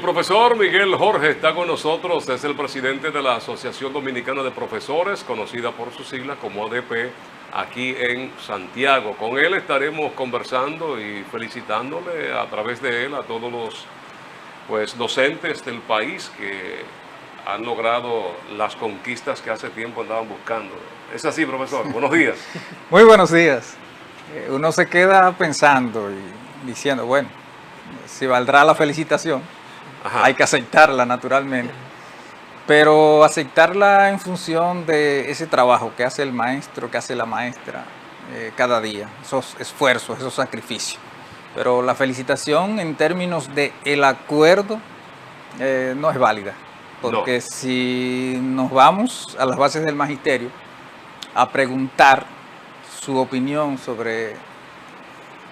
El profesor Miguel Jorge está con nosotros, es el presidente de la Asociación Dominicana de Profesores, conocida por sus siglas como ADP, aquí en Santiago. Con él estaremos conversando y felicitándole a través de él a todos los docentes del país que han logrado las conquistas que hace tiempo andaban buscando. ¿Es así, profesor? Buenos días. Muy buenos días. Uno se queda pensando y diciendo, bueno, si valdrá la felicitación, Ajá. hay que aceptarla naturalmente, pero aceptarla en función de ese trabajo que hace el maestro, que hace la maestra cada día, esos esfuerzos, esos sacrificios. Pero la felicitación en términos de el acuerdo no es válida, porque No. si nos vamos a las bases del magisterio a preguntar su opinión sobre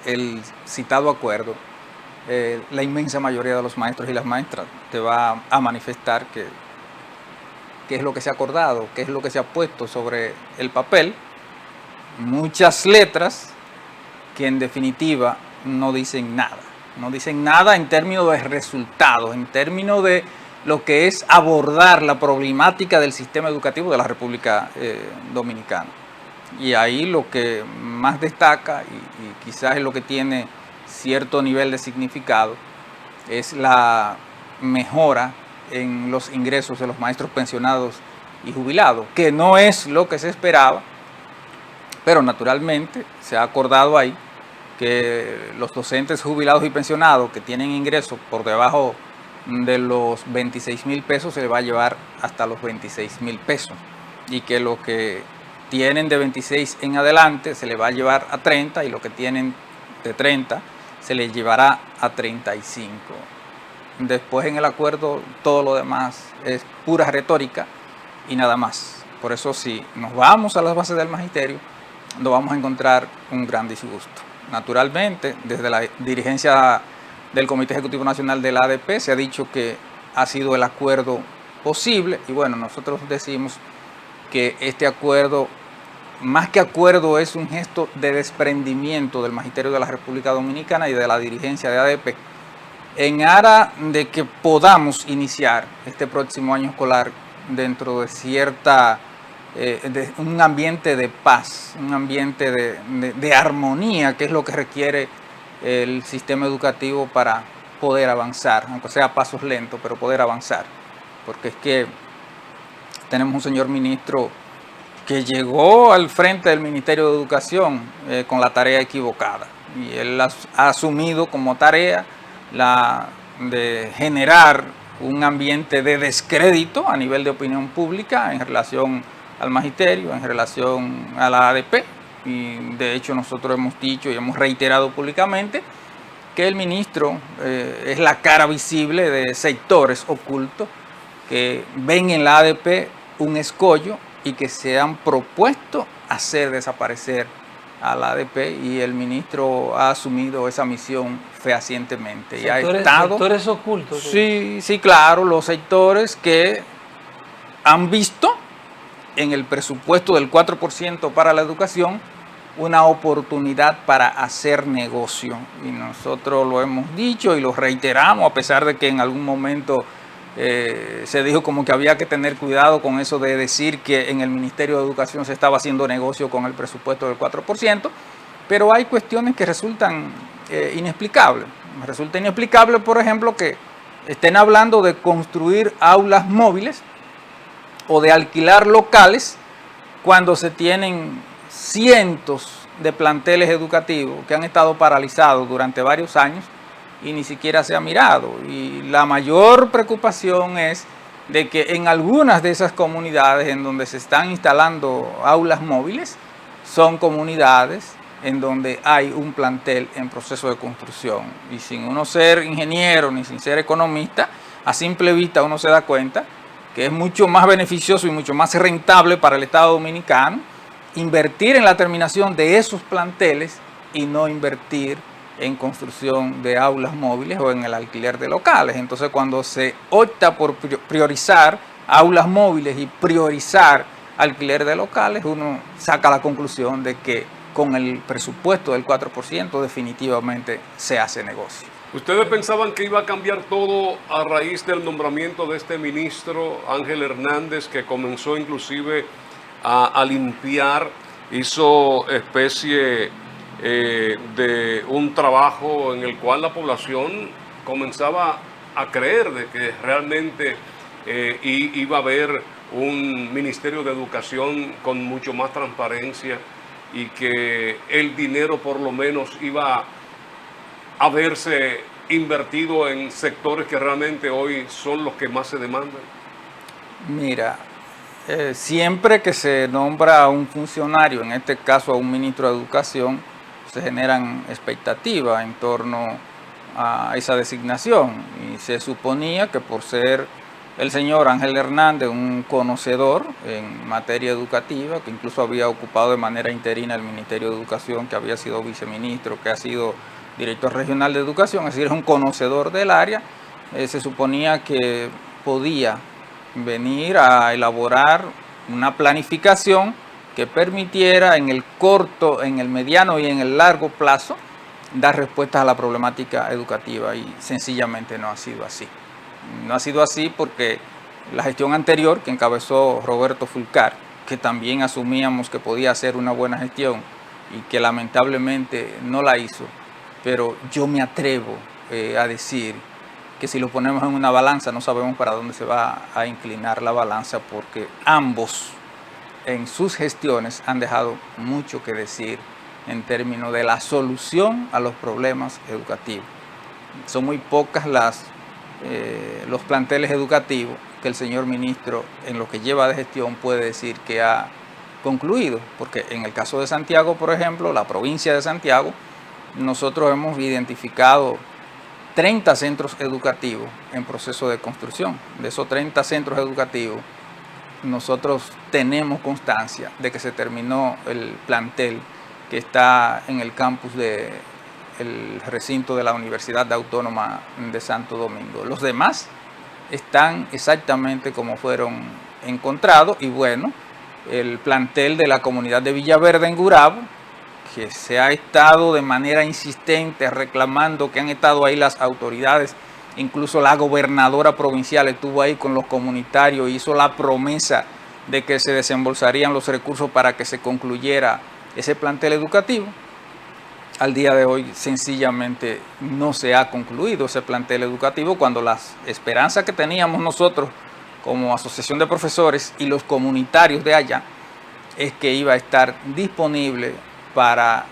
el citado acuerdo, la inmensa mayoría de los maestros y las maestras te va a manifestar qué es lo que se ha acordado, qué es lo que se ha puesto sobre el papel. Muchas letras que en definitiva no dicen nada en términos de resultados, en términos de lo que es abordar la problemática del sistema educativo de la República Dominicana. Y ahí lo que más destaca, y quizás es lo que tiene cierto nivel de significado, es la mejora en los ingresos de los maestros pensionados y jubilados, que no es lo que se esperaba, pero naturalmente se ha acordado ahí que los docentes jubilados y pensionados que tienen ingresos por debajo de los 26,000 pesos se les va a llevar hasta los 26,000 pesos, y que los que tienen de 26 en adelante se les va a llevar a 30, y los que tienen de 30 se les llevará a 35. Después en el acuerdo todo lo demás es pura retórica y nada más. Por eso si nos vamos a las bases del magisterio, nos vamos a encontrar un gran disgusto. Naturalmente, desde la dirigencia del Comité Ejecutivo Nacional de la ADP se ha dicho que ha sido el acuerdo posible, y bueno, nosotros decimos que este acuerdo, más que acuerdo, es un gesto de desprendimiento del Magisterio de la República Dominicana y de la dirigencia de ADP en aras de que podamos iniciar este próximo año escolar dentro de de un ambiente de paz, un ambiente de armonía, que es lo que requiere el sistema educativo para poder avanzar, aunque sea a pasos lentos, pero poder avanzar. Porque es que tenemos un señor ministro que llegó al frente del Ministerio de Educación con la tarea equivocada, y él ha asumido como tarea la de generar un ambiente de descrédito a nivel de opinión pública en relación al magisterio, en relación a la ADP, y de hecho nosotros hemos dicho y hemos reiterado públicamente que el ministro es la cara visible de sectores ocultos que ven en la ADP un escollo y que se han propuesto hacer desaparecer a la ADP, y el ministro ha asumido esa misión fehacientemente. ¿Sectores ocultos? Sí, claro, los sectores que han visto en el presupuesto del 4% para la educación una oportunidad para hacer negocio. Y nosotros lo hemos dicho y lo reiteramos, a pesar de que en algún momento se dijo como que había que tener cuidado con eso de decir que en el Ministerio de Educación se estaba haciendo negocio con el presupuesto del 4%, pero hay cuestiones que resultan inexplicables. Resulta inexplicable, por ejemplo, que estén hablando de construir aulas móviles o de alquilar locales cuando se tienen cientos de planteles educativos que han estado paralizados durante varios años y ni siquiera se ha mirado. Y la mayor preocupación es de que en algunas de esas comunidades en donde se están instalando aulas móviles son comunidades en donde hay un plantel en proceso de construcción, y sin uno ser ingeniero ni sin ser economista, a simple vista uno se da cuenta que es mucho más beneficioso y mucho más rentable para el Estado Dominicano invertir en la terminación de esos planteles y no invertir en construcción de aulas móviles o en el alquiler de locales. Entonces, cuando se opta por priorizar aulas móviles y priorizar alquiler de locales, uno saca la conclusión de que con el presupuesto del 4% definitivamente se hace negocio. ¿Ustedes pensaban que iba a cambiar todo a raíz del nombramiento de este ministro Ángel Hernández, que comenzó inclusive a limpiar, hizo especie de un trabajo en el cual la población comenzaba a creer de que realmente iba a haber un Ministerio de Educación con mucho más transparencia y que el dinero por lo menos iba haberse invertido en sectores que realmente hoy son los que más se demandan? Mira, siempre que se nombra a un funcionario, en este caso a un ministro de Educación, se generan expectativas en torno a esa designación y se suponía que por ser el señor Ángel Hernández un conocedor en materia educativa, que incluso había ocupado de manera interina el Ministerio de Educación, que había sido viceministro, que ha sido director regional de educación, es decir, es un conocedor del área, se suponía que podía venir a elaborar una planificación que permitiera en el corto, en el mediano y en el largo plazo dar respuestas a la problemática educativa, y sencillamente no ha sido así. No ha sido así porque la gestión anterior que encabezó Roberto Fulcar, que también asumíamos que podía hacer una buena gestión y que lamentablemente no la hizo, pero yo me atrevo a decir que si lo ponemos en una balanza no sabemos para dónde se va a inclinar la balanza, porque ambos en sus gestiones han dejado mucho que decir en términos de la solución a los problemas educativos. Son muy pocas los planteles educativos que el señor ministro en lo que lleva de gestión puede decir que ha concluido, porque en el caso de Santiago, por ejemplo, la provincia de Santiago, nosotros hemos identificado 30 centros educativos en proceso de construcción. De esos 30 centros educativos, nosotros tenemos constancia de que se terminó el plantel que está en el campus del recinto de la Universidad Autónoma de Santo Domingo. Los demás están exactamente como fueron encontrados, y bueno, el plantel de la comunidad de Villaverde en Gurabo, que se ha estado de manera insistente reclamando, que han estado ahí las autoridades, incluso la gobernadora provincial estuvo ahí con los comunitarios y hizo la promesa de que se desembolsarían los recursos para que se concluyera ese plantel educativo. Al día de hoy sencillamente no se ha concluido ese plantel educativo, cuando las esperanzas que teníamos nosotros como asociación de profesores y los comunitarios de allá es que iba a estar disponible para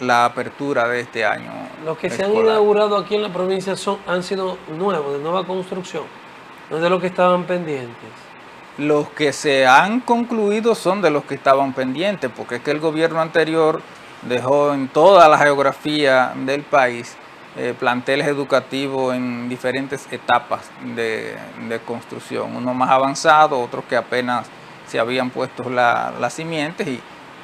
la apertura de este año. Los que se han inaugurado aquí en la provincia han sido nuevos, de nueva construcción, no de los que estaban pendientes. Los que se han concluido son de los que estaban pendientes, porque es que el gobierno anterior dejó en toda la geografía del país planteles educativos en diferentes etapas de construcción, unos más avanzados, otros que apenas se habían puesto las simientes,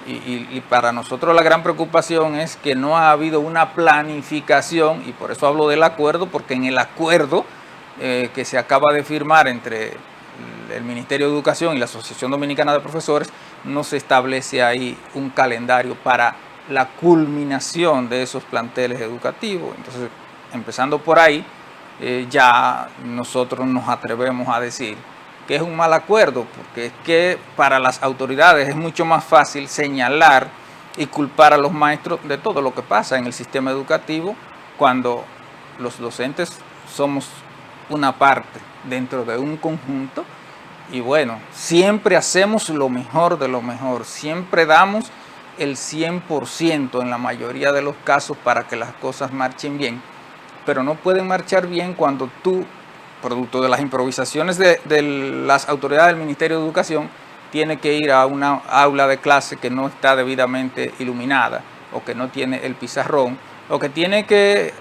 y para nosotros la gran preocupación es que no ha habido una planificación, y por eso hablo del acuerdo, porque en el acuerdo que se acaba de firmar entre el Ministerio de Educación y la Asociación Dominicana de Profesores, no se establece ahí un calendario para la culminación de esos planteles educativos. Entonces, empezando por ahí, ya nosotros nos atrevemos a decir que es un mal acuerdo, porque es que para las autoridades es mucho más fácil señalar y culpar a los maestros de todo lo que pasa en el sistema educativo, cuando los docentes somos una parte dentro de un conjunto. Y bueno, siempre hacemos lo mejor de lo mejor, siempre damos el 100% en la mayoría de los casos para que las cosas marchen bien, pero no pueden marchar bien cuando tú, producto de las improvisaciones de las autoridades del Ministerio de Educación, tienes que ir a una aula de clase que no está debidamente iluminada, o que no tiene el pizarrón, o que tiene que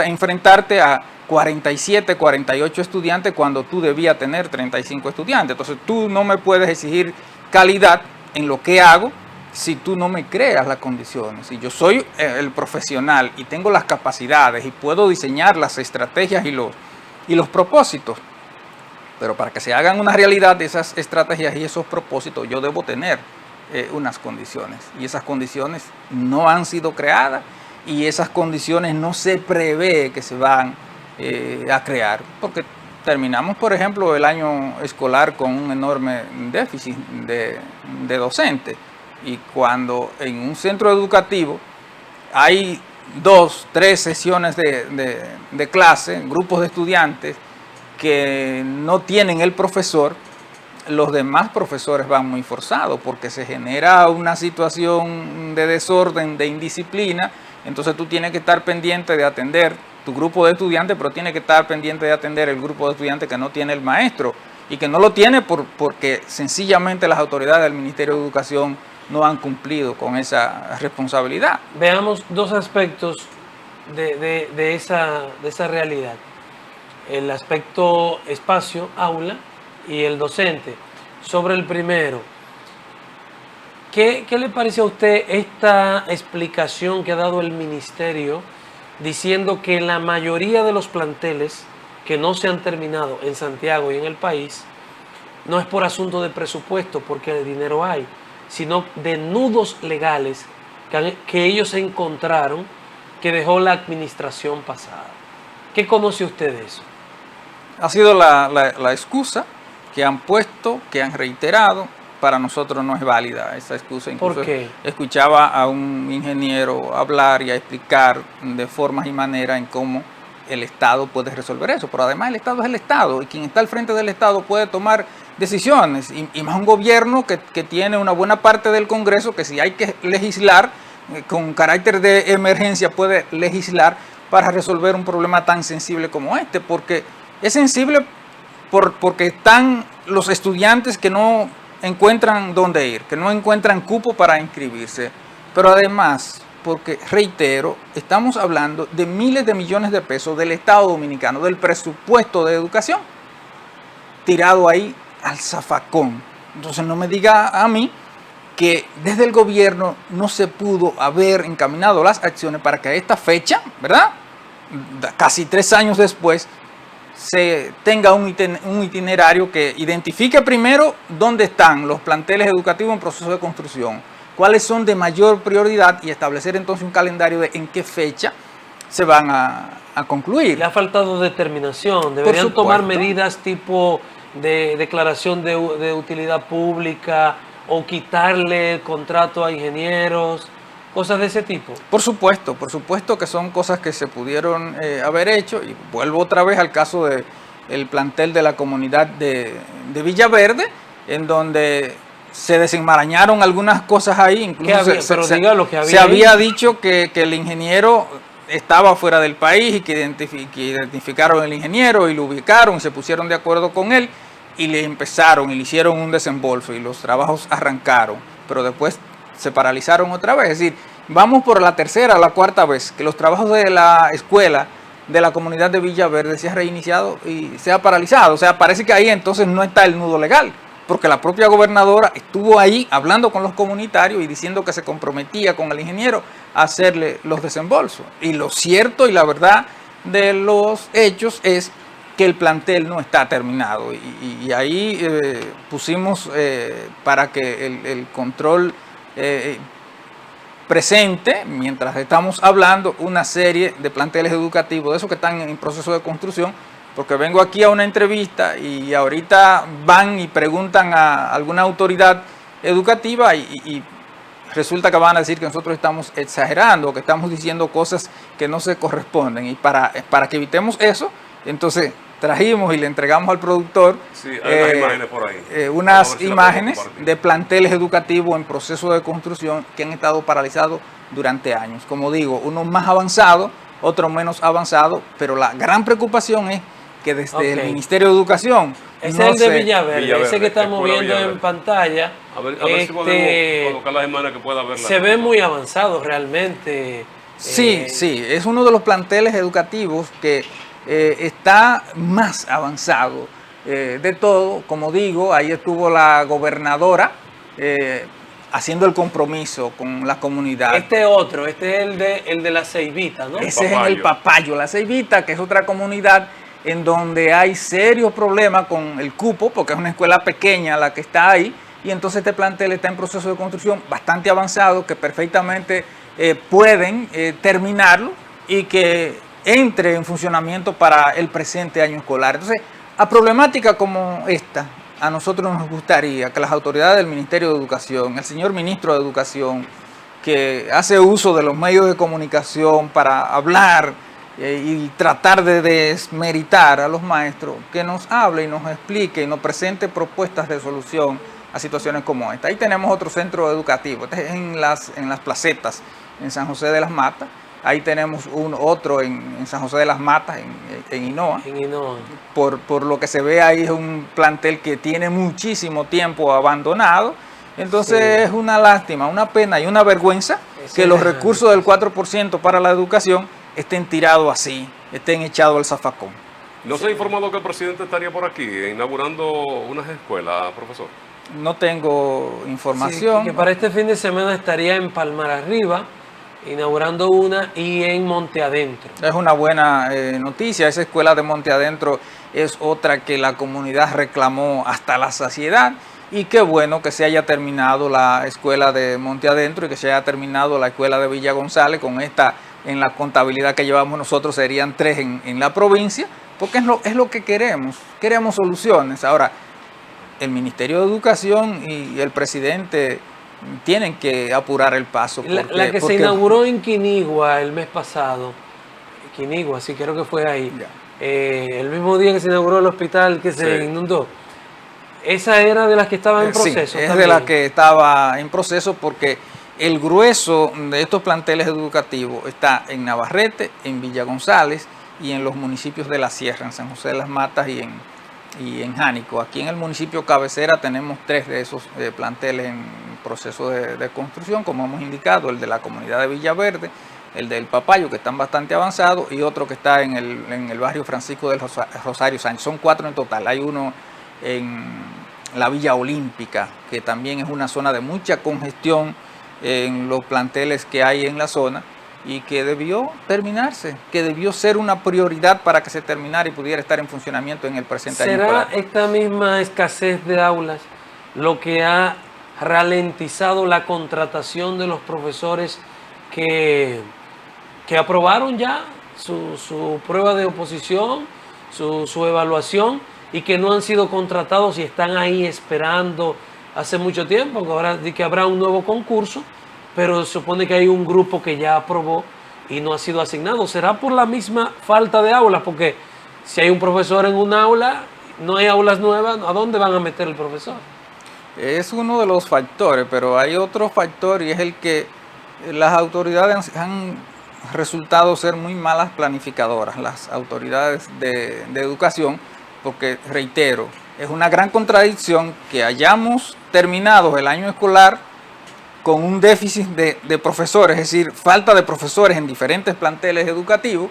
enfrentarte a 47, 48 estudiantes cuando tú debías tener 35 estudiantes. Entonces tú no me puedes exigir calidad en lo que hago si tú no me creas las condiciones. Si yo soy el profesional y tengo las capacidades y puedo diseñar las estrategias y los propósitos, pero para que se hagan una realidad de esas estrategias y esos propósitos, yo debo tener unas condiciones, y esas condiciones no han sido creadas, y esas condiciones no se prevé que se van a crear, porque terminamos, por ejemplo, el año escolar con un enorme déficit de docentes, y cuando en un centro educativo hay 2, 3 sesiones de clase, grupos de estudiantes que no tienen el profesor, los demás profesores van muy forzados porque se genera una situación de desorden, de indisciplina. Entonces tú tienes que estar pendiente de atender tu grupo de estudiantes, pero tienes que estar pendiente de atender el grupo de estudiantes que no tiene el maestro y que no lo tiene porque sencillamente las autoridades del Ministerio de Educación no han cumplido con esa responsabilidad. Veamos dos aspectos de esa realidad. El aspecto espacio, aula, y el docente. Sobre el primero, ¿qué le parece a usted esta explicación que ha dado el ministerio diciendo que la mayoría de los planteles que no se han terminado en Santiago y en el país no es por asunto de presupuesto, porque el dinero hay, sino de nudos legales que ellos encontraron que dejó la administración pasada? ¿Qué conoce usted de eso? Ha sido la excusa que han puesto, que han reiterado. Para nosotros no es válida esa excusa. Incluso ¿Por qué? Escuchaba a un ingeniero hablar y a explicar de formas y maneras en cómo el Estado puede resolver eso. Pero además el Estado es el Estado, y quien está al frente del Estado puede tomar decisiones, y más un gobierno que tiene una buena parte del Congreso, que si hay que legislar con carácter de emergencia puede legislar para resolver un problema tan sensible como este, porque es sensible porque están los estudiantes que no encuentran dónde ir, que no encuentran cupo para inscribirse, pero además porque, reitero, estamos hablando de miles de millones de pesos del Estado Dominicano, del presupuesto de educación, tirado ahí al zafacón. Entonces no me diga a mí que desde el gobierno no se pudo haber encaminado las acciones para que a esta fecha, ¿verdad?, casi 3 años después, se tenga un itinerario que identifique primero dónde están los planteles educativos en proceso de construcción, cuáles son de mayor prioridad, y establecer entonces un calendario de en qué fecha se van a concluir. Le ha faltado determinación. Deberían tomar medidas tipo de declaración de utilidad pública o quitarle el contrato a ingenieros, cosas de ese tipo. Por supuesto que son cosas que se pudieron haber hecho, y vuelvo otra vez al caso del plantel de la comunidad de Villaverde, en donde se desenmarañaron algunas cosas ahí. Incluso se había dicho que el ingeniero estaba fuera del país, y que identificaron al ingeniero y lo ubicaron y se pusieron de acuerdo con él y le hicieron un desembolso y los trabajos arrancaron, pero después se paralizaron otra vez. Es decir, vamos por la tercera o la cuarta vez que los trabajos de la escuela de la comunidad de Villaverde se ha reiniciado y se ha paralizado. O sea, parece que ahí entonces no está el nudo legal, porque la propia gobernadora estuvo ahí hablando con los comunitarios y diciendo que se comprometía con el ingeniero a hacerle los desembolsos. Y lo cierto y la verdad de los hechos es que el plantel no está terminado. Y ahí pusimos para que el control presente, mientras estamos hablando, una serie de planteles educativos, de esos que están en proceso de construcción, porque vengo aquí a una entrevista y ahorita van y preguntan a alguna autoridad educativa y resulta que van a decir que nosotros estamos exagerando, que estamos diciendo cosas que no se corresponden. Y para que evitemos eso, entonces trajimos y le entregamos al productor hay imágenes por ahí. Unas imágenes de planteles educativos en proceso de construcción que han estado paralizados durante años. Como digo, unos más avanzados, otros menos avanzados, pero la gran preocupación es que desde el Ministerio de Educación... Ese es el de Villaverde, ese que estamos viendo en pantalla. A ver si podemos colocar las imágenes que pueda verla. Se ve muy avanzado realmente. Sí, es uno de los planteles educativos que está más avanzado de todo. Como digo, ahí estuvo la gobernadora haciendo el compromiso con la comunidad. Este es el de la Ceibita, ¿no? Ese es en el Papayo, la Ceibita, que es otra comunidad en donde hay serios problemas con el cupo, porque es una escuela pequeña la que está ahí, y entonces este plantel está en proceso de construcción bastante avanzado, que perfectamente pueden terminarlo y que entre en funcionamiento para el presente año escolar. Entonces, a problemática como esta, a nosotros nos gustaría que las autoridades del Ministerio de Educación, el señor Ministro de Educación, que hace uso de los medios de comunicación para hablar y tratar de desmeritar a los maestros, que nos hable y nos explique y nos presente propuestas de solución a situaciones como esta. Ahí tenemos otro centro educativo, este es en las Placetas, en San José de las Matas. Ahí tenemos otro en San José de las Matas, en Hinoa. En Hinoa. Por lo que se ve ahí es un plantel que tiene muchísimo tiempo abandonado. Entonces sí, es una lástima, una pena y una vergüenza que los recursos del 4% para la educación estén tirados así, estén echados al zafacón. ¿No se ha informado que el presidente estaría por aquí inaugurando unas escuelas, profesor? No tengo información. Sí, que para este fin de semana estaría en Palmar Arriba, inaugurando una, y en Monte Adentro. Es una buena noticia. Esa escuela de Monte Adentro es otra que la comunidad reclamó hasta la saciedad. Y qué bueno que se haya terminado la escuela de Monte Adentro y que se haya terminado la escuela de Villa González. Con esta, en la contabilidad que llevamos nosotros, serían 3 en la provincia, porque es lo que queremos. Queremos soluciones. Ahora, el Ministerio de Educación y el presidente tienen que apurar el paso. La que se inauguró en Quinigua el mes pasado, Quinigua, sí, creo que fue ahí, el mismo día que se inauguró el hospital que se inundó. ¿Esa era de las que estaba en proceso? Sí, es de las que estaba en proceso, porque el grueso de estos planteles educativos está en Navarrete, en Villa González y en los municipios de la Sierra, en San José de las Matas y en Jánico. Aquí en el municipio cabecera tenemos 3 de esos planteles en proceso de construcción, como hemos indicado, el de la comunidad de Villaverde, el del Papayo, que están bastante avanzados, y otro que está en el barrio Francisco del Rosario Sánchez. Son 4 en total. Hay uno en la Villa Olímpica, que también es una zona de mucha congestión en los planteles que hay en la zona, y que debió terminarse, que debió ser una prioridad para que se terminara y pudiera estar en funcionamiento en el presente año escolar. ¿Será esta misma escasez de aulas lo que ha ralentizado la contratación de los profesores que aprobaron ya su prueba de oposición, su evaluación, y que no han sido contratados y están ahí esperando hace mucho tiempo, que ahora que habrá un nuevo concurso, pero se supone que hay un grupo que ya aprobó y no ha sido asignado? ¿Será por la misma falta de aulas? Porque si hay un profesor en un aula, no hay aulas nuevas, ¿a dónde van a meter el profesor? Es uno de los factores, pero hay otro factor, y es el que las autoridades han resultado ser muy malas planificadoras, las autoridades de educación, porque, reitero, es una gran contradicción que hayamos terminado el año escolar con un déficit de profesores, es decir, falta de profesores en diferentes planteles educativos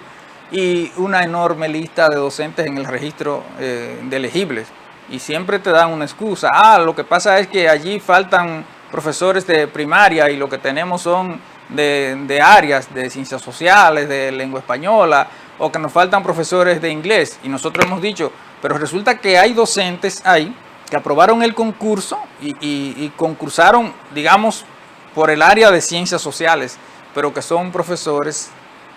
y una enorme lista de docentes en el registro de elegibles. Y siempre te dan una excusa. Lo que pasa es que allí faltan profesores de primaria y lo que tenemos son de áreas de ciencias sociales, de lengua española, o que nos faltan profesores de inglés. Y nosotros hemos dicho, pero resulta que hay docentes ahí que aprobaron el concurso y concursaron, digamos, por el área de ciencias sociales, pero que son profesores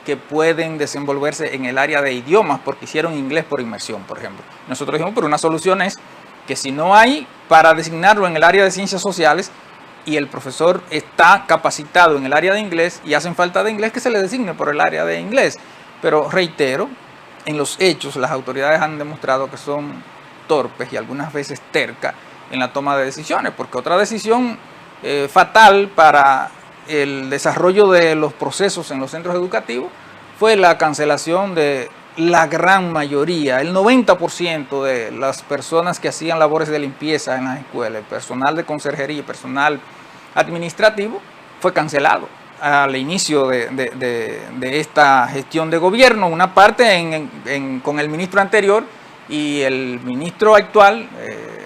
que pueden desenvolverse en el área de idiomas porque hicieron inglés por inmersión, por ejemplo. Nosotros dijimos, pero una solución es que si no hay para designarlo en el área de ciencias sociales y el profesor está capacitado en el área de inglés y hacen falta de inglés, que se le designe por el área de inglés. Pero reitero, en los hechos las autoridades han demostrado que son torpes y algunas veces tercas en la toma de decisiones, porque otra decisión fatal para el desarrollo de los procesos en los centros educativos fue la cancelación de la gran mayoría, el 90% de las personas que hacían labores de limpieza en las escuelas, el personal de conserjería y personal administrativo, fue cancelado al inicio de esta gestión de gobierno, una parte con el ministro anterior, y el ministro actual,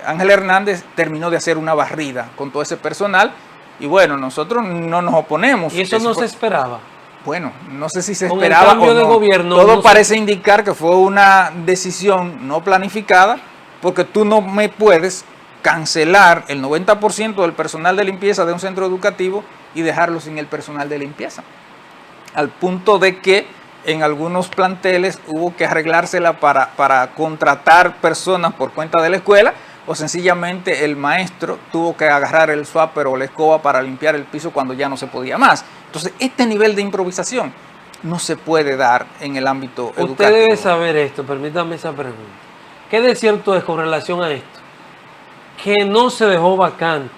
Ángel Hernández, terminó de hacer una barrida con todo ese personal, y bueno, nosotros no nos oponemos. ¿Y eso no se esperaba? Bueno, no sé si se esperaba o no. De gobierno, todo parece indicar que fue una decisión no planificada, porque tú no me puedes cancelar el 90% del personal de limpieza de un centro educativo y dejarlo sin el personal de limpieza. Al punto de que en algunos planteles hubo que arreglársela para contratar personas por cuenta de la escuela, o sencillamente el maestro tuvo que agarrar el swapper o la escoba para limpiar el piso cuando ya no se podía más. Entonces, este nivel de improvisación no se puede dar en el ámbito educativo. Usted debe saber esto, permítame esa pregunta. ¿Qué de cierto es con relación a esto? Que no se dejó vacante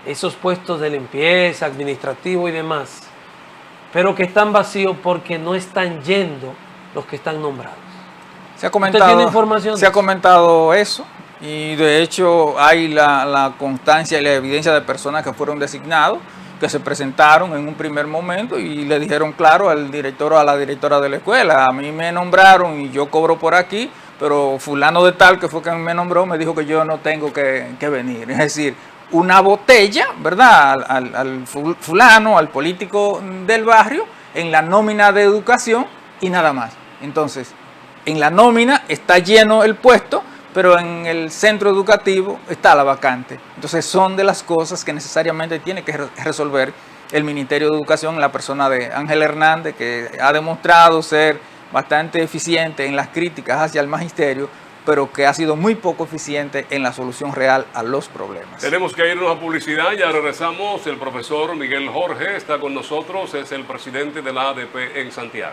esos puestos de limpieza, administrativo y demás, pero que están vacíos porque no están yendo los que están nombrados. ¿Usted tiene información? Se ha comentado eso, y de hecho hay la constancia y la evidencia de personas que fueron designados, que se presentaron en un primer momento y le dijeron claro al director o a la directora de la escuela: a mí me nombraron y yo cobro por aquí, pero fulano de tal, que fue quien me nombró, me dijo que yo no tengo que venir. Es decir, una botella, ¿verdad?, al fulano, al político del barrio, en la nómina de educación y nada más. Entonces, en la nómina está lleno el puesto, pero en el centro educativo está la vacante. Entonces, son de las cosas que necesariamente tiene que resolver el Ministerio de Educación en la persona de Ángel Hernández, que ha demostrado ser bastante eficiente en las críticas hacia el magisterio, pero que ha sido muy poco eficiente en la solución real a los problemas. Tenemos que irnos a publicidad, ya regresamos. El profesor Miguel Jorge está con nosotros, es el presidente de la ADP en Santiago.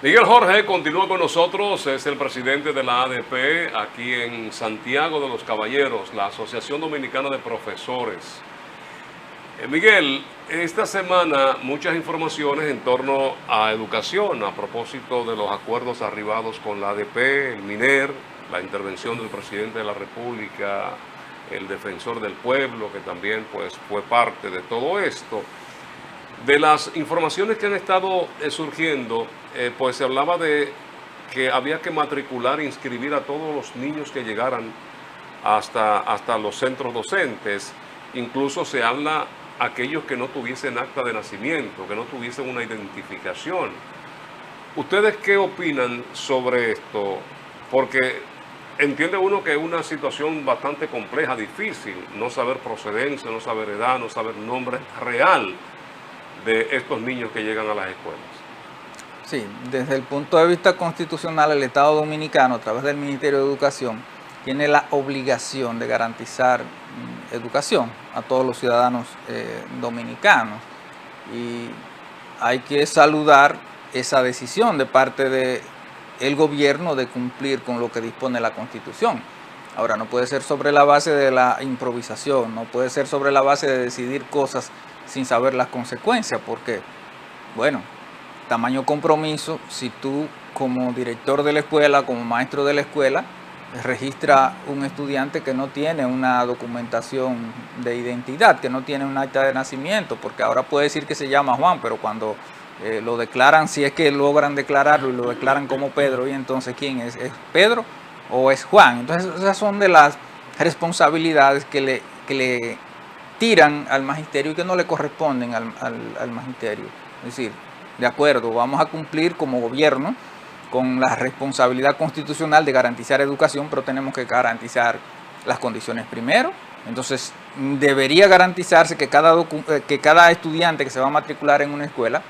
Miguel Jorge continúa con nosotros, es el presidente de la ADP aquí en Santiago de los Caballeros, la Asociación Dominicana de Profesores. Miguel, esta semana muchas informaciones en torno a educación, a propósito de los acuerdos arribados con la ADP, el MINER, la intervención del presidente de la República, el defensor del pueblo, que también pues fue parte de todo esto. De las informaciones que han estado surgiendo, pues se hablaba de que había que matricular e inscribir a todos los niños que llegaran hasta los centros docentes, incluso se habla aquellos que no tuviesen acta de nacimiento, que no tuviesen una identificación. ¿Ustedes qué opinan sobre esto? Porque entiende uno que es una situación bastante compleja, difícil, no saber procedencia, no saber edad, no saber nombre real de estos niños que llegan a las escuelas. Sí, desde el punto de vista constitucional, el Estado Dominicano, a través del Ministerio de Educación, tiene la obligación de garantizar educación a todos los ciudadanos dominicanos. Y hay que saludar esa decisión de parte del gobierno de cumplir con lo que dispone la Constitución. Ahora, no puede ser sobre la base de la improvisación, no puede ser sobre la base de decidir cosas sin saber las consecuencias, porque, bueno, tamaño compromiso, si tú como director de la escuela, como maestro de la escuela, registra un estudiante que no tiene una documentación de identidad, que no tiene un acta de nacimiento, porque ahora puede decir que se llama Juan, pero cuando lo declaran, si es que logran declararlo y lo declaran como Pedro, y entonces ¿quién es? ¿Es Pedro o es Juan? Entonces esas son de las responsabilidades que le tiran al magisterio y que no le corresponden al magisterio. Es decir, de acuerdo, vamos a cumplir como gobierno con la responsabilidad constitucional de garantizar educación, pero tenemos que garantizar las condiciones primero. Entonces, debería garantizarse que cada estudiante que se va a matricular en una escuela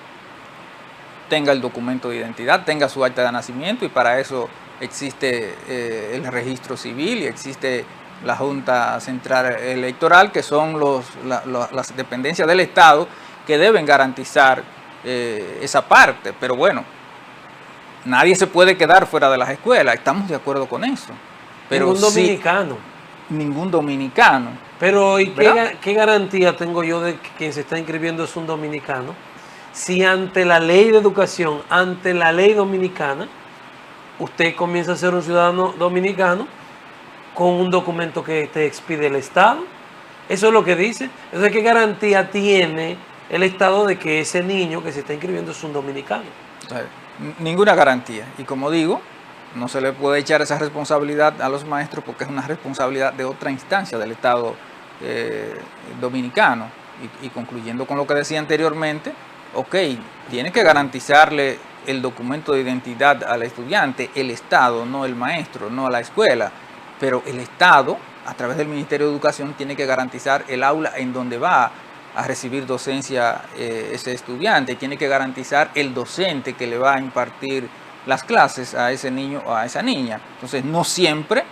tenga el documento de identidad, tenga su acta de nacimiento, y para eso existe el registro civil y existe la Junta Central Electoral, que son las dependencias del Estado que deben garantizar esa parte. Pero bueno, nadie se puede quedar fuera de las escuelas, estamos de acuerdo con eso. Pero ningún dominicano. Ningún dominicano. Pero ¿y qué garantía tengo yo de que quien se está inscribiendo es un dominicano? Si ante la ley de educación, ante la ley dominicana, usted comienza a ser un ciudadano dominicano con un documento que te expide el Estado. Eso es lo que dice. Entonces, ¿qué garantía tiene el Estado de que ese niño que se está inscribiendo es un dominicano? Ninguna garantía. Y como digo, no se le puede echar esa responsabilidad a los maestros porque es una responsabilidad de otra instancia del Estado dominicano. Y concluyendo con lo que decía anteriormente, ok, tiene que garantizarle el documento de identidad al estudiante, el Estado, no el maestro, no la escuela, pero el Estado, a través del Ministerio de Educación, tiene que garantizar el aula en donde va a recibir docencia ese estudiante, tiene que garantizar el docente que le va a impartir las clases a ese niño o a esa niña. Entonces, no siempre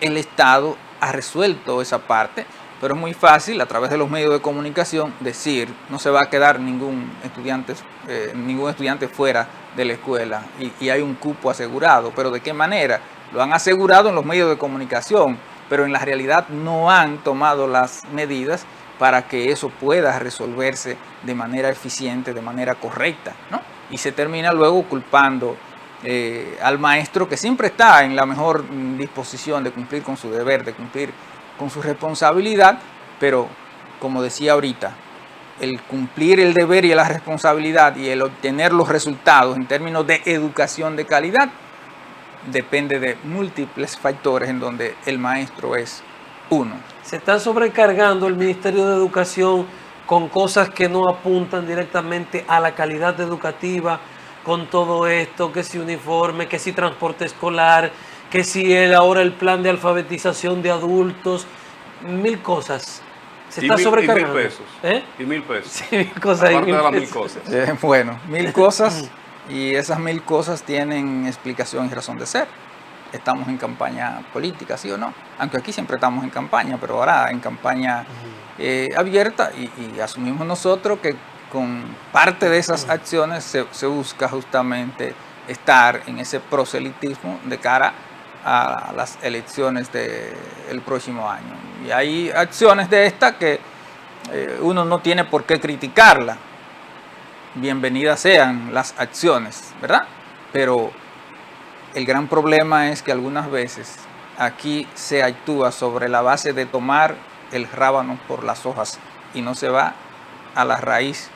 el Estado ha resuelto esa parte, pero es muy fácil a través de los medios de comunicación decir no se va a quedar ningún estudiante fuera de la escuela y hay un cupo asegurado. Pero ¿de qué manera? Lo han asegurado en los medios de comunicación, pero en la realidad no han tomado las medidas para que eso pueda resolverse de manera eficiente, de manera correcta, ¿no? Y se termina luego culpando al maestro, que siempre está en la mejor disposición de cumplir con su deber, de cumplir con su responsabilidad, pero como decía ahorita, el cumplir el deber y la responsabilidad y el obtener los resultados en términos de educación de calidad depende de múltiples factores en donde el maestro es uno. Se está sobrecargando el Ministerio de Educación con cosas que no apuntan directamente a la calidad educativa, con todo esto, que si uniforme, que si transporte escolar, que si ahora el plan de alfabetización de adultos, mil cosas. Se está sobrecargando. Y 1.000 pesos. ¿Eh? Y 1.000 pesos. Sí, 1.000 cosas. Aparte de las 1.000 cosas. Bueno, 1.000 cosas, y esas 1.000 cosas tienen explicación y razón de ser. Estamos en campaña política, ¿sí o no? Aunque aquí siempre estamos en campaña, pero ahora en campaña abierta, y asumimos nosotros que con parte de esas acciones se busca justamente estar en ese proselitismo de cara a las elecciones del próximo año. Y hay acciones de estas que uno no tiene por qué criticarla. Bienvenidas sean las acciones, ¿verdad? Pero el gran problema es que algunas veces aquí se actúa sobre la base de tomar el rábano por las hojas y no se va a la raíz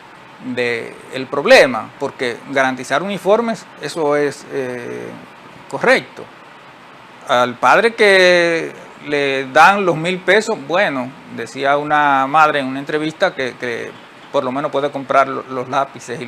del problema, porque garantizar uniformes, eso es correcto. Al padre que le dan los 1.000 pesos. Bueno, decía una madre en una entrevista que por lo menos puede comprar los lápices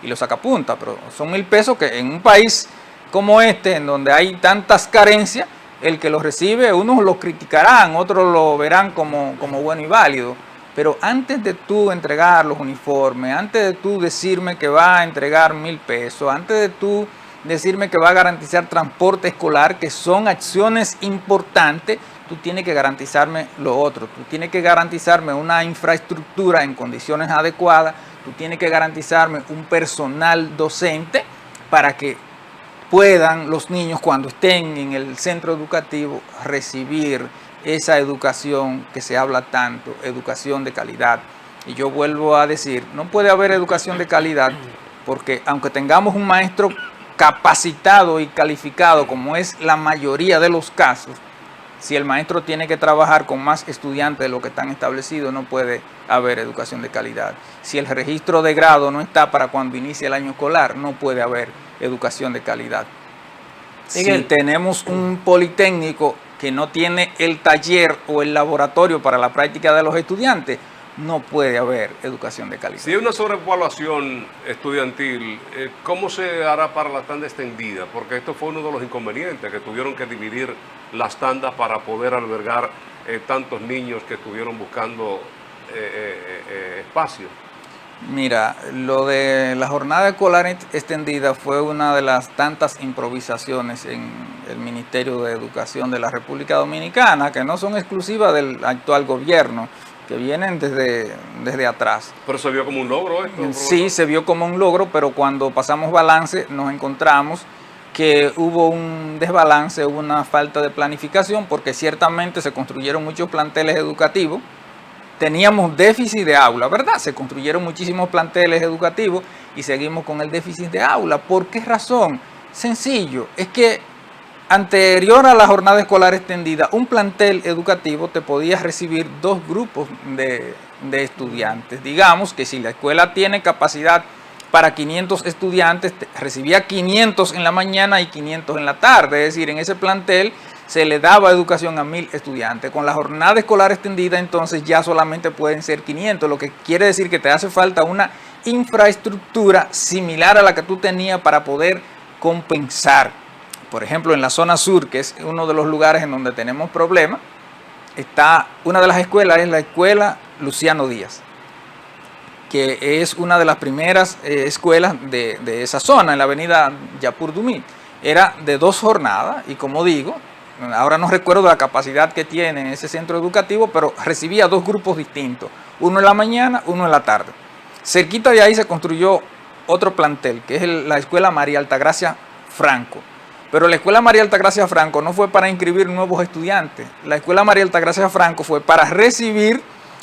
y los sacapuntas, pero son 1.000 pesos que en un país como este, en donde hay tantas carencias, el que los recibe, unos lo criticarán, otros lo verán como bueno y válido. Pero antes de tú entregar los uniformes, antes de tú decirme que va a entregar 1.000 pesos, antes de tú decirme que va a garantizar transporte escolar, que son acciones importantes, tú tienes que garantizarme lo otro. Tú tienes que garantizarme una infraestructura en condiciones adecuadas, tú tienes que garantizarme un personal docente para que puedan los niños, cuando estén en el centro educativo, recibir esa educación que se habla tanto, educación de calidad. Y yo vuelvo a decir, no puede haber educación de calidad porque aunque tengamos un maestro capacitado y calificado, como es la mayoría de los casos, si el maestro tiene que trabajar con más estudiantes de lo que están establecidos, no puede haber educación de calidad. Si el registro de grado no está para cuando inicie el año escolar, no puede haber educación de calidad. Si tenemos un politécnico que no tiene el taller o el laboratorio para la práctica de los estudiantes, no puede haber educación de calidad. Si hay una sobrevaluación estudiantil, ¿cómo se hará para la tanda extendida? Porque esto fue uno de los inconvenientes, que tuvieron que dividir las tandas para poder albergar tantos niños que estuvieron buscando espacio. Mira, lo de la jornada escolar extendida fue una de las tantas improvisaciones en el Ministerio de Educación de la República Dominicana, que no son exclusivas del actual gobierno, que vienen desde atrás. ¿Pero se vio como un logro esto? Sí, se vio como un logro, pero cuando pasamos balance nos encontramos que hubo un desbalance, hubo una falta de planificación, porque ciertamente se construyeron muchos planteles educativos. Teníamos déficit de aula, ¿verdad? Se construyeron muchísimos planteles educativos y seguimos con el déficit de aula. ¿Por qué razón? Sencillo, es que anterior a la jornada escolar extendida, un plantel educativo te podía recibir 2 grupos de estudiantes. Digamos que si la escuela tiene capacidad para 500 estudiantes, recibía 500 en la mañana y 500 en la tarde. Es decir, en ese plantel se le daba educación a 1.000 estudiantes. Con la jornada escolar extendida, entonces ya solamente pueden ser 500, lo que quiere decir que te hace falta una infraestructura similar a la que tú tenías para poder compensar. Por ejemplo, en la zona sur, que es uno de los lugares en donde tenemos problemas, está una de las escuelas, es la escuela Luciano Díaz, que es una de las primeras escuelas de esa zona, en la avenida Yapur Dumit. Era de 2 jornadas y, como digo, ahora no recuerdo la capacidad que tiene ese centro educativo, pero recibía 2 grupos distintos, uno en la mañana, uno en la tarde. Cerquita de ahí se construyó otro plantel, que es la escuela María Altagracia Franco. Pero la escuela María Altagracia Franco no fue para inscribir nuevos estudiantes. La escuela María Altagracia Franco fue para recibir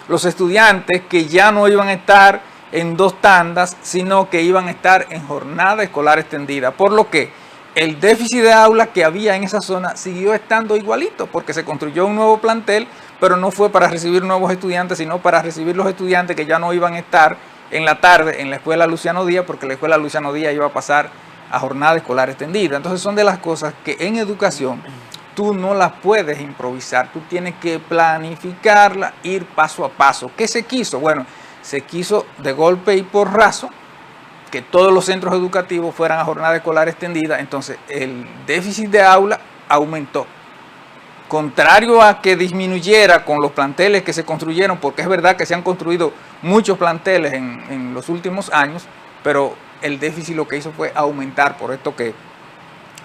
los estudiantes que ya no iban a estar en 2 tandas, sino que iban a estar en jornada escolar extendida. Por lo que el déficit de aulas que había en esa zona siguió estando igualito, porque se construyó un nuevo plantel, pero no fue para recibir nuevos estudiantes, sino para recibir los estudiantes que ya no iban a estar en la tarde en la escuela Luciano Díaz, porque la escuela Luciano Díaz iba a pasar a jornada escolar extendida. Entonces son de las cosas que en educación tú no las puedes improvisar, tú tienes que planificarla, ir paso a paso. ¿Qué se quiso? Bueno, se quiso de golpe y porrazo que todos los centros educativos fueran a jornada escolar extendida, entonces el déficit de aula aumentó. Contrario a que disminuyera con los planteles que se construyeron, porque es verdad que se han construido muchos planteles en los últimos años, pero el déficit lo que hizo fue aumentar, por esto que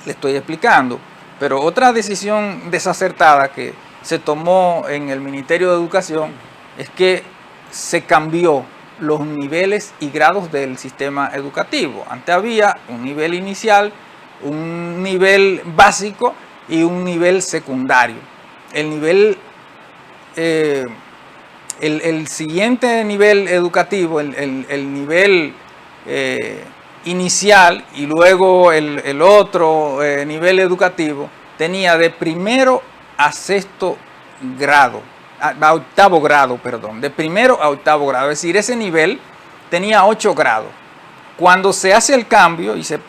le estoy explicando. Pero otra decisión desacertada que se tomó en el Ministerio de Educación es que se cambió los niveles y grados del sistema educativo. Antes había un nivel inicial, un nivel básico y un nivel secundario. El siguiente nivel educativo, el nivel inicial y luego el otro nivel educativo, tenía de primero a sexto grado, a octavo grado, perdón, de primero a octavo grado. Es decir, ese nivel tenía 8 grados. Cuando se hace el cambio y se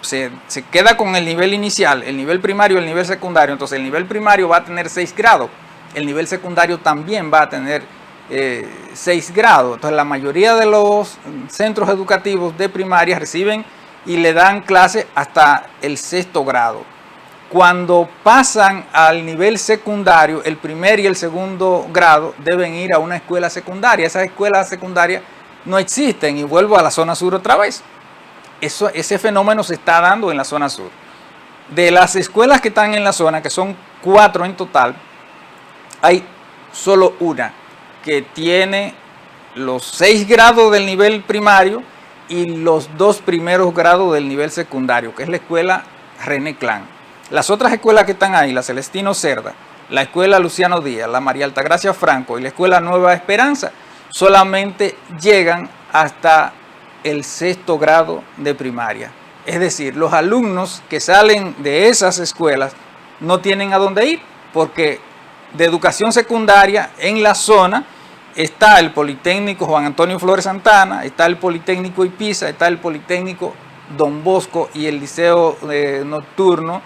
queda con el nivel inicial, el nivel primario y el nivel secundario, entonces el nivel primario va a tener 6 grados. el nivel secundario también va a tener 6 grados. Entonces la mayoría de los centros educativos de primaria reciben y le dan clase hasta el 6º grado. Cuando pasan al nivel secundario, el primer y el segundo grado deben ir a una escuela secundaria. Esas escuelas secundarias no existen, y vuelvo a la zona sur otra vez. Ese fenómeno se está dando en la zona sur. De las escuelas que están en la zona, que son 4 en total, hay solo una que tiene los 6 grados del nivel primario y los 2 primeros grados del nivel secundario, que es la escuela René Clan. Las otras escuelas que están ahí, la Celestino Cerda, la escuela Luciano Díaz, la María Altagracia Franco y la escuela Nueva Esperanza, solamente llegan hasta el 6º grado de primaria. Es decir, los alumnos que salen de esas escuelas no tienen a dónde ir, porque de educación secundaria en la zona está el Politécnico Juan Antonio Flores Santana, está el Politécnico Ipiza, está el Politécnico Don Bosco y el liceo nocturno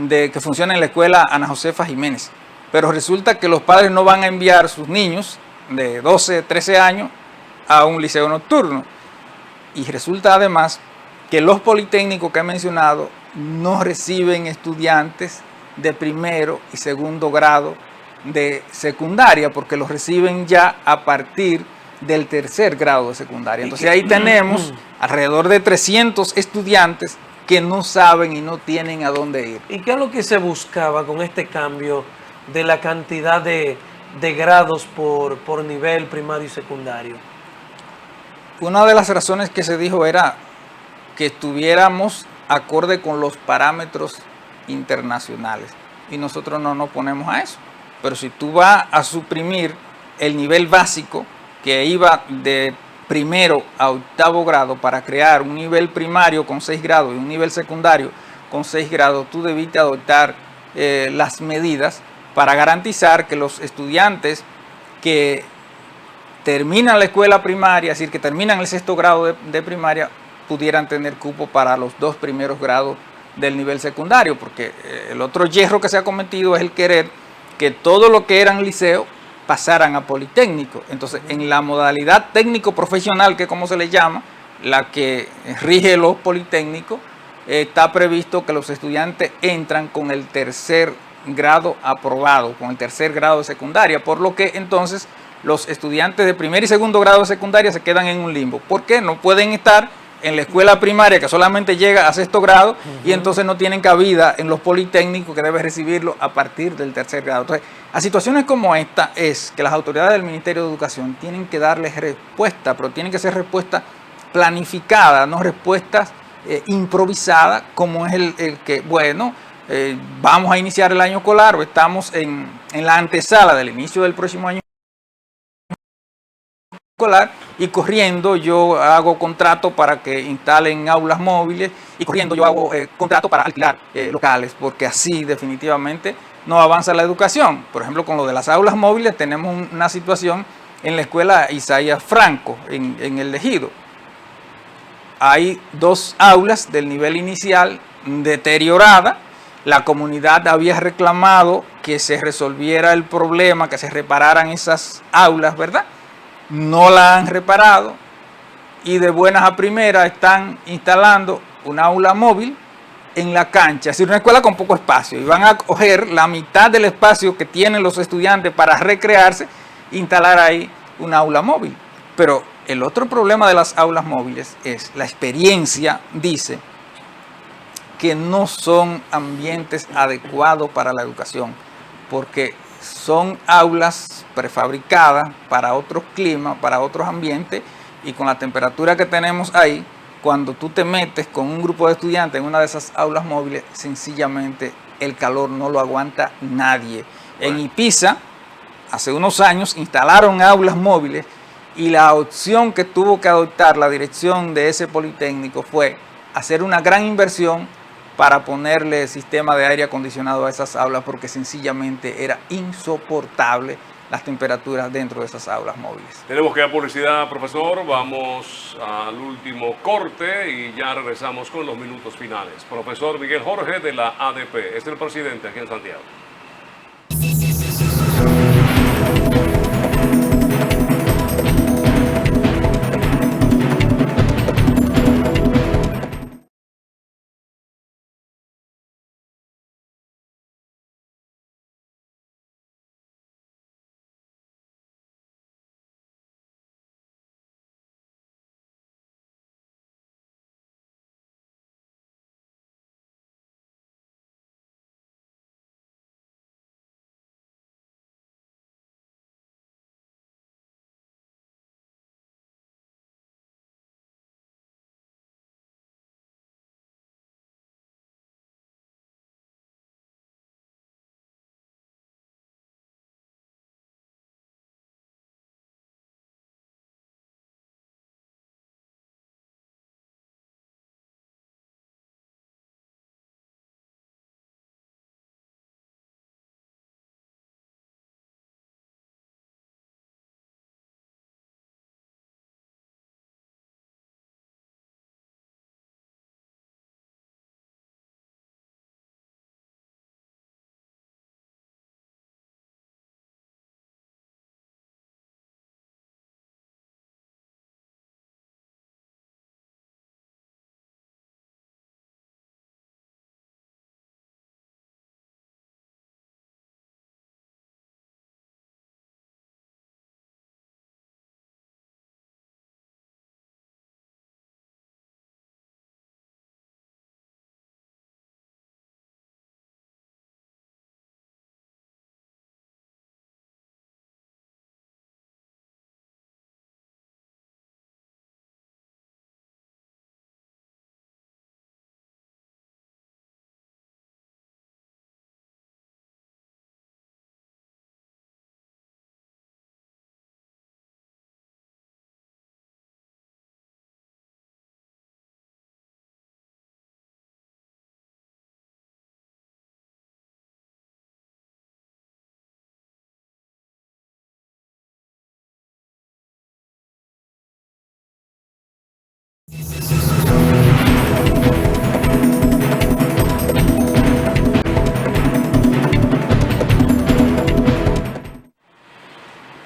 que funciona en la escuela Ana Josefa Jiménez. Pero resulta que los padres no van a enviar sus niños de 12, 13 años a un liceo nocturno. Y resulta además que los politécnicos que he mencionado no reciben estudiantes de primero y segundo grado de secundaria, porque los reciben ya a partir del 3er grado de secundaria. Entonces ahí tenemos alrededor de 300 estudiantes que no saben y no tienen a dónde ir. ¿Y qué es lo que se buscaba con este cambio de la cantidad de grados por nivel primario y secundario? Una de las razones que se dijo era que estuviéramos acorde con los parámetros internacionales, y nosotros no nos ponemos a eso. Pero si tú vas a suprimir el nivel básico que iba de primero a 8º grado para crear un nivel primario con 6 grados y un nivel secundario con 6 grados, tú debiste adoptar las medidas para garantizar que los estudiantes que terminan la escuela primaria, es decir, que terminan el 6º grado de primaria, pudieran tener cupo para los 2 primeros grados del nivel secundario, porque el otro yerro que se ha cometido es el querer que todo lo que eran liceo pasaran a politécnico. Entonces, en la modalidad técnico-profesional, que es como se le llama, la que rige los politécnicos, está previsto que los estudiantes entran con el 3er grado aprobado, con el 3er grado de secundaria, por lo que entonces los estudiantes de primer y segundo grado de secundaria se quedan en un limbo. ¿Por qué? No pueden estar en la escuela primaria, que solamente llega a 6º grado, y entonces no tienen cabida en los politécnicos, que deben recibirlo a partir del 3er grado. Entonces, a situaciones como esta es que las autoridades del Ministerio de Educación tienen que darles respuesta, pero tienen que ser respuestas planificadas, no respuestas improvisadas, como es el que, bueno, vamos a iniciar el año escolar, o estamos en la antesala del inicio del próximo año escolar, y corriendo yo hago contrato para que instalen aulas móviles, y corriendo yo hago contrato para alquilar locales, porque así definitivamente no avanza la educación. Por ejemplo, con lo de las aulas móviles tenemos una situación en la escuela Isaías Franco, en el Ejido. Hay 2 aulas del nivel inicial deterioradas. La comunidad había reclamado que se resolviera el problema, que se repararan esas aulas, ¿verdad? No la han reparado, y de buenas a primeras están instalando una aula móvil en la cancha, es decir, una escuela con poco espacio, y van a coger la mitad del espacio que tienen los estudiantes para recrearse e instalar ahí una aula móvil. Pero el otro problema de las aulas móviles es la experiencia, dice que no son ambientes adecuados para la educación, porque son aulas prefabricadas para otros climas, para otros ambientes, y con la temperatura que tenemos ahí, cuando tú te metes con un grupo de estudiantes en una de esas aulas móviles, sencillamente el calor no lo aguanta nadie. En Ipiza, hace unos años, instalaron aulas móviles, y la opción que tuvo que adoptar la dirección de ese politécnico fue hacer una gran inversión para ponerle sistema de aire acondicionado a esas aulas, porque sencillamente era insoportable las temperaturas dentro de esas aulas móviles. Tenemos que dar publicidad, profesor. Vamos al último corte y ya regresamos con los minutos finales. Profesor Miguel Jorge, de la ADP, es el presidente aquí en Santiago.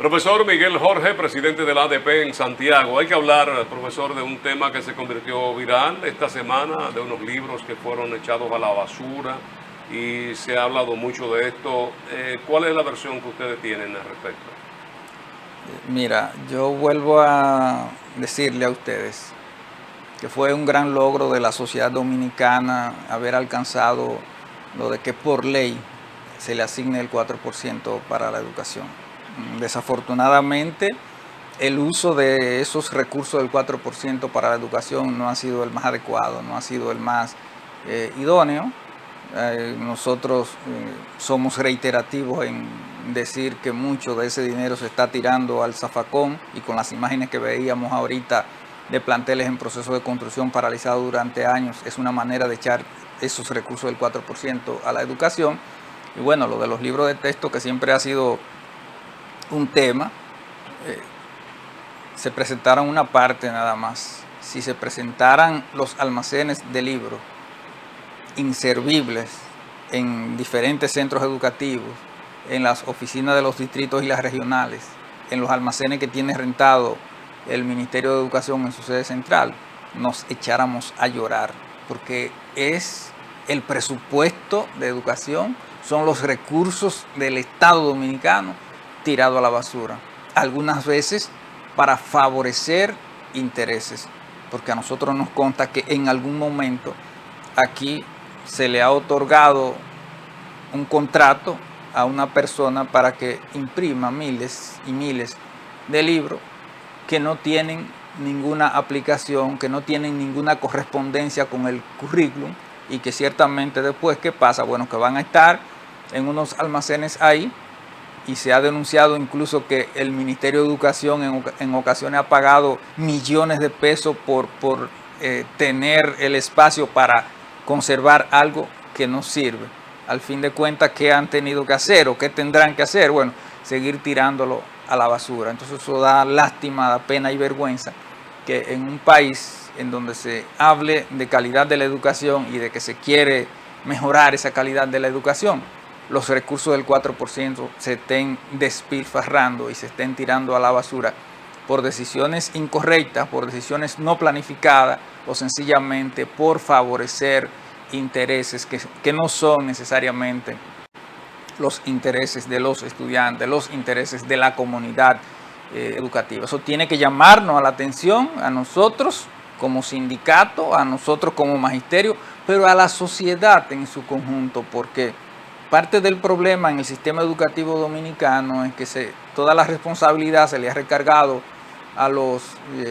Profesor Miguel Jorge, presidente de la ADP en Santiago. Hay que hablar, profesor, de un tema que se convirtió viral esta semana, de unos libros que fueron echados a la basura y se ha hablado mucho de esto. ¿Cuál es la versión que ustedes tienen al respecto? Mira, yo vuelvo a decirle a ustedes que fue un gran logro de la sociedad dominicana haber alcanzado lo de que por ley se le asigne el 4% para la educación. Desafortunadamente, el uso de esos recursos del 4% para la educación no ha sido el más adecuado, no ha sido el más idóneo. Nosotros somos reiterativos en decir que mucho de ese dinero se está tirando al zafacón, y con las imágenes que veíamos ahorita de planteles en proceso de construcción paralizados durante años, es una manera de echar esos recursos del 4% a la educación. Y bueno, lo de los libros de texto, que siempre ha sido un tema, se presentaron una parte nada más. Si se presentaran los almacenes de libros inservibles en diferentes centros educativos, en las oficinas de los distritos y las regionales, en los almacenes que tiene rentado el Ministerio de Educación en su sede central, nos echáramos a llorar, porque es el presupuesto de educación, son los recursos del Estado dominicano tirado a la basura, algunas veces para favorecer intereses, porque a nosotros nos consta que en algún momento aquí se le ha otorgado un contrato a una persona para que imprima miles y miles de libros que no tienen ninguna aplicación, que no tienen ninguna correspondencia con el currículum, y que ciertamente después, ¿qué pasa? Bueno, que van a estar en unos almacenes ahí, y se ha denunciado incluso que el Ministerio de Educación en ocasiones ha pagado millones de pesos por tener el espacio para conservar algo que no sirve. Al fin de cuentas, ¿qué han tenido que hacer o qué tendrán que hacer? Bueno, seguir tirándolo a la basura. Entonces eso da lástima, da pena y vergüenza que en un país en donde se hable de calidad de la educación y de que se quiere mejorar esa calidad de la educación, los recursos del 4% se estén despilfarrando y se estén tirando a la basura por decisiones incorrectas, por decisiones no planificadas, o sencillamente por favorecer intereses que no son necesariamente los intereses de los estudiantes, los intereses de la comunidad educativa. Eso tiene que llamarnos a la atención, a nosotros como sindicato, a nosotros como magisterio, pero a la sociedad en su conjunto, porque parte del problema en el sistema educativo dominicano es que toda la responsabilidad se le ha recargado a los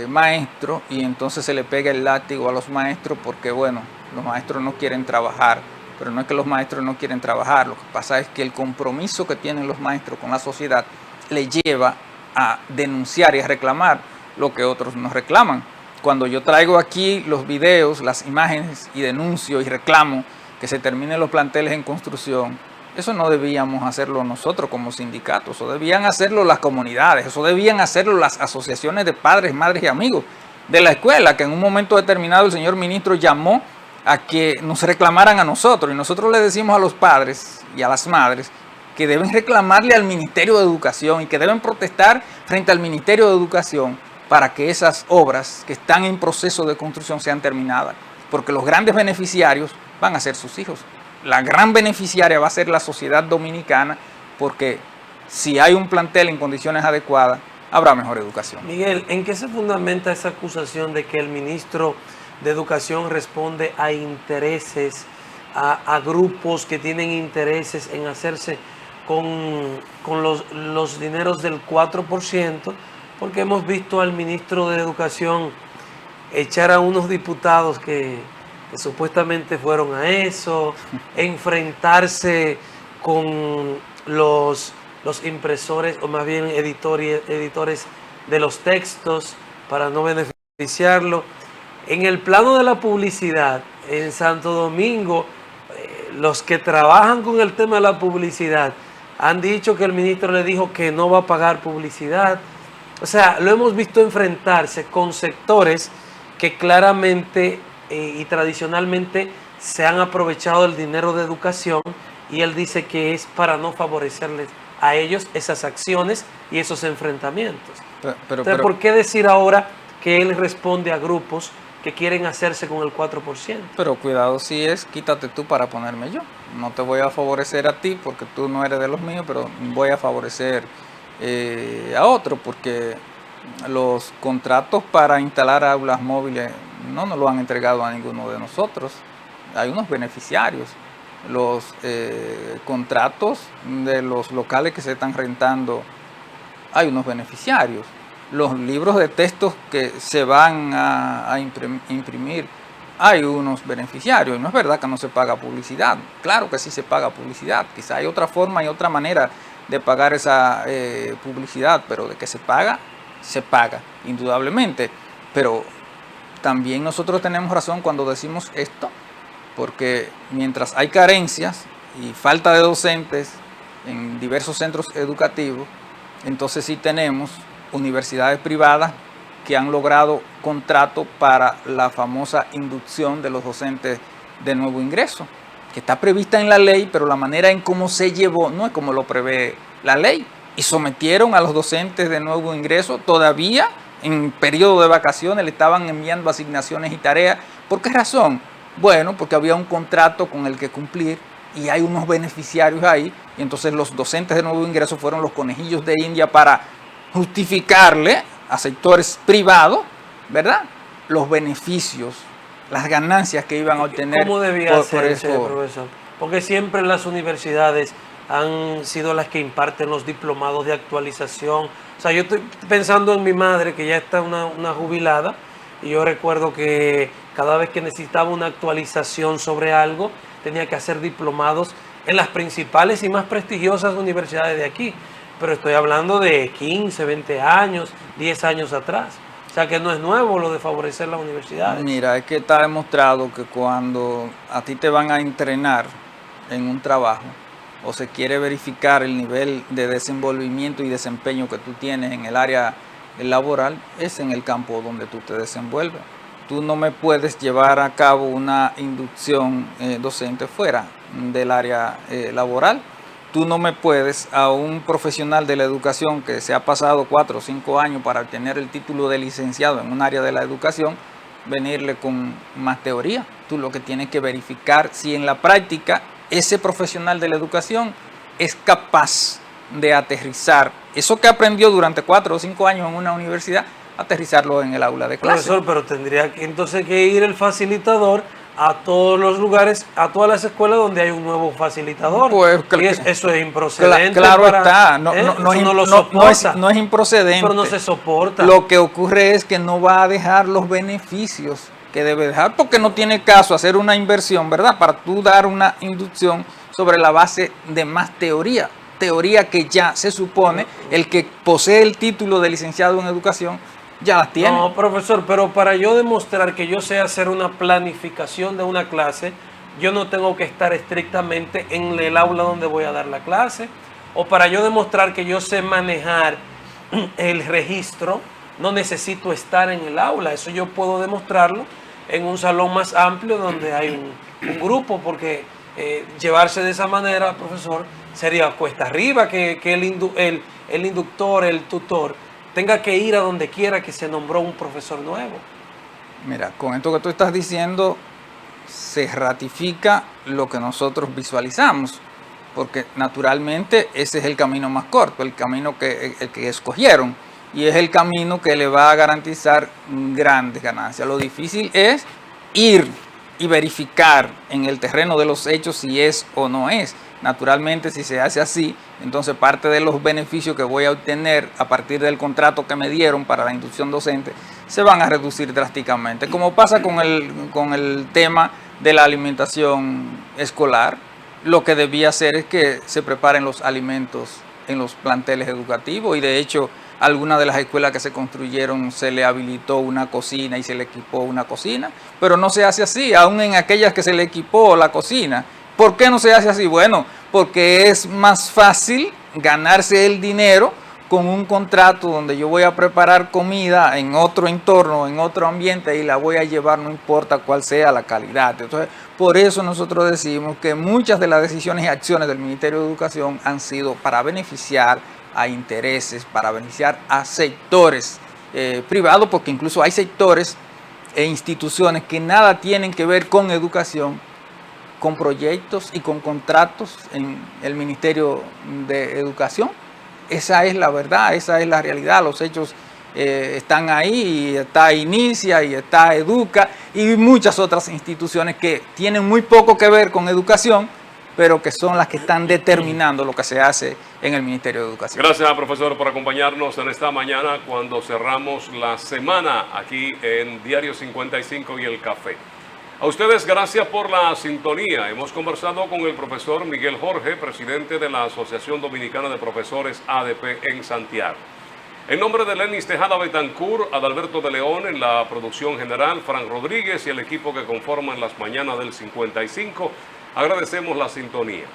maestros, y entonces se le pega el látigo a los maestros porque, bueno, los maestros no quieren trabajar. Pero no es que los maestros no quieren trabajar, lo que pasa es que el compromiso que tienen los maestros con la sociedad le lleva a denunciar y a reclamar lo que otros no reclaman. Cuando yo traigo aquí los videos, las imágenes, y denuncio y reclamo que se terminen los planteles en construcción, eso no debíamos hacerlo nosotros como sindicatos, eso debían hacerlo las comunidades, eso debían hacerlo las asociaciones de padres, madres y amigos de la escuela, que en un momento determinado el señor ministro llamó a que nos reclamaran a nosotros, y nosotros le decimos a los padres y a las madres que deben reclamarle al Ministerio de Educación y que deben protestar frente al Ministerio de Educación para que esas obras que están en proceso de construcción sean terminadas, porque los grandes beneficiarios van a ser sus hijos. La gran beneficiaria va a ser la sociedad dominicana, porque si hay un plantel en condiciones adecuadas, habrá mejor educación. Miguel, ¿en qué se fundamenta esa acusación de que el ministro de Educación responde a intereses, a grupos que tienen intereses en hacerse con los dineros del 4%? Porque hemos visto al ministro de Educación echar a unos diputados que supuestamente fueron a eso, enfrentarse con los impresores, o más bien editores de los textos, para no beneficiarlo. En el plano de la publicidad, en Santo Domingo, los que trabajan con el tema de la publicidad han dicho que el ministro le dijo que no va a pagar publicidad. O sea, lo hemos visto enfrentarse con sectores que claramente y tradicionalmente se han aprovechado del dinero de educación, y él dice que es para no favorecerles a ellos esas acciones y esos enfrentamientos. Entonces, Pero, ¿por qué decir ahora que él responde a grupos que quieren hacerse con el 4%? pero cuidado si es, quítate tú para ponerme yo. No te voy a favorecer a ti porque tú no eres de los míos, pero voy a favorecer a otro, porque los contratos para instalar aulas móviles no nos lo han entregado a ninguno de nosotros. Hay unos beneficiarios. Los contratos de los locales que se están rentando, hay unos beneficiarios. Los libros de textos que se van a imprimir, hay unos beneficiarios. No es verdad que no se paga publicidad. Claro que sí se paga publicidad. Quizá hay otra forma y otra manera de pagar esa publicidad, pero de que se paga, indudablemente. Pero también nosotros tenemos razón cuando decimos esto, porque mientras hay carencias y falta de docentes en diversos centros educativos, entonces sí tenemos universidades privadas que han logrado contrato para la famosa inducción de los docentes de nuevo ingreso, que está prevista en la ley, pero la manera en cómo se llevó no es como lo prevé la ley. Y sometieron a los docentes de nuevo ingreso todavía en periodo de vacaciones, le estaban enviando asignaciones y tareas. ¿Por qué razón? Bueno, porque había un contrato con el que cumplir y hay unos beneficiarios ahí, y entonces los docentes de nuevo ingreso fueron los conejillos de India para justificarle a sectores privados, ¿verdad?, los beneficios, las ganancias que iban a obtener. ¿Cómo debía hacerse, profesor? Porque siempre las universidades han sido las que imparten los diplomados de actualización. O sea, yo estoy pensando en mi madre, que ya está una jubilada, y yo recuerdo que cada vez que necesitaba una actualización sobre algo, tenía que hacer diplomados en las principales y más prestigiosas universidades de aquí. Pero estoy hablando de 15, 20 años, 10 años atrás. O sea que no es nuevo lo de favorecer las universidades. Mira, es que está demostrado que cuando a ti te van a entrenar en un trabajo o se quiere verificar el nivel de desenvolvimiento y desempeño que tú tienes en el área laboral, es en el campo donde tú te desenvuelves. Tú no me puedes llevar a cabo una inducción docente fuera del área laboral. Tú no me puedes a un profesional de la educación que se ha pasado 4 o 5 años para obtener el título de licenciado en un área de la educación, venirle con más teoría. Tú lo que tienes que verificar si en la práctica ese profesional de la educación es capaz de aterrizar eso que aprendió durante 4 o 5 años en una universidad, aterrizarlo en el aula de clase. Profesor, pero tendría que entonces que ir el facilitador a todos los lugares, a todas las escuelas donde hay un nuevo facilitador. Pues, y eso es improcedente. Claro está, no es improcedente. Pero no se soporta. Lo que ocurre es que no va a dejar los beneficios que debe dejar, porque no tiene caso hacer una inversión, ¿verdad?, para tú dar una inducción sobre la base de más teoría que ya se supone el que posee el título de licenciado en educación ya las tiene. No, profesor, pero para yo demostrar que yo sé hacer una planificación de una clase, yo no tengo que estar estrictamente en el aula donde voy a dar la clase. O para yo demostrar que yo sé manejar el registro, no necesito estar en el aula. Eso yo puedo demostrarlo en un salón más amplio donde hay un grupo, porque llevarse de esa manera, profesor, sería cuesta arriba que el inductor, el tutor, tenga que ir a donde quiera que se nombró un profesor nuevo. Mira, con esto que tú estás diciendo se ratifica lo que nosotros visualizamos, porque naturalmente ese es el camino más corto, el camino el que escogieron, y es el camino que le va a garantizar grandes ganancias. Lo difícil es ir y verificar en el terreno de los hechos si es o no es. Naturalmente, si se hace así, entonces parte de los beneficios que voy a obtener a partir del contrato que me dieron para la inducción docente se van a reducir drásticamente, como pasa con el tema de la alimentación escolar. Lo que debía hacer es que se preparen los alimentos en los planteles educativos, y de hecho algunas de las escuelas que se construyeron se le habilitó una cocina y se le equipó una cocina, pero no se hace así, aún en aquellas que se le equipó la cocina. ¿Por qué no se hace así? Bueno, porque es más fácil ganarse el dinero con un contrato donde yo voy a preparar comida en otro entorno, en otro ambiente y la voy a llevar, no importa cuál sea la calidad. Entonces, por eso nosotros decimos que muchas de las decisiones y acciones del Ministerio de Educación han sido para beneficiar a intereses, para beneficiar a sectores privados, porque incluso hay sectores e instituciones que nada tienen que ver con educación, con proyectos y con contratos en el Ministerio de Educación. Esa es la verdad, esa es la realidad, los hechos están ahí, y está Inicia y está Educa y muchas otras instituciones que tienen muy poco que ver con educación, pero que son las que están determinando lo que se hace en el Ministerio de Educación. Gracias, profesor, por acompañarnos en esta mañana cuando cerramos la semana aquí en Diario 55 y El Café. A ustedes gracias por la sintonía. Hemos conversado con el profesor Miguel Jorge, presidente de la Asociación Dominicana de Profesores ADP en Santiago. En nombre de Lenis Tejada Betancourt, Adalberto de León en la producción general, Fran Rodríguez y el equipo que conforman las mañanas del 55, agradecemos la sintonía.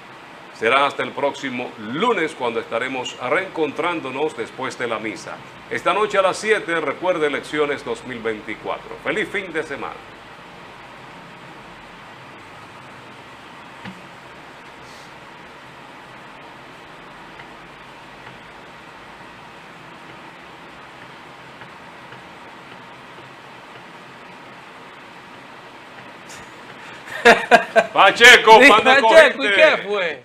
Será hasta el próximo lunes cuando estaremos reencontrándonos después de la misa. Esta noche a las 7, recuerde elecciones 2024. Feliz fin de semana. Pacheco, ¿cuándo Pacheco, ¿y cogiste? qué fue?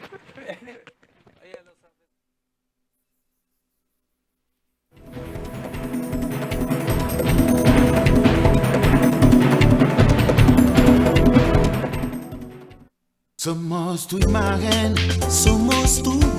Somos tu imagen, somos tu voz.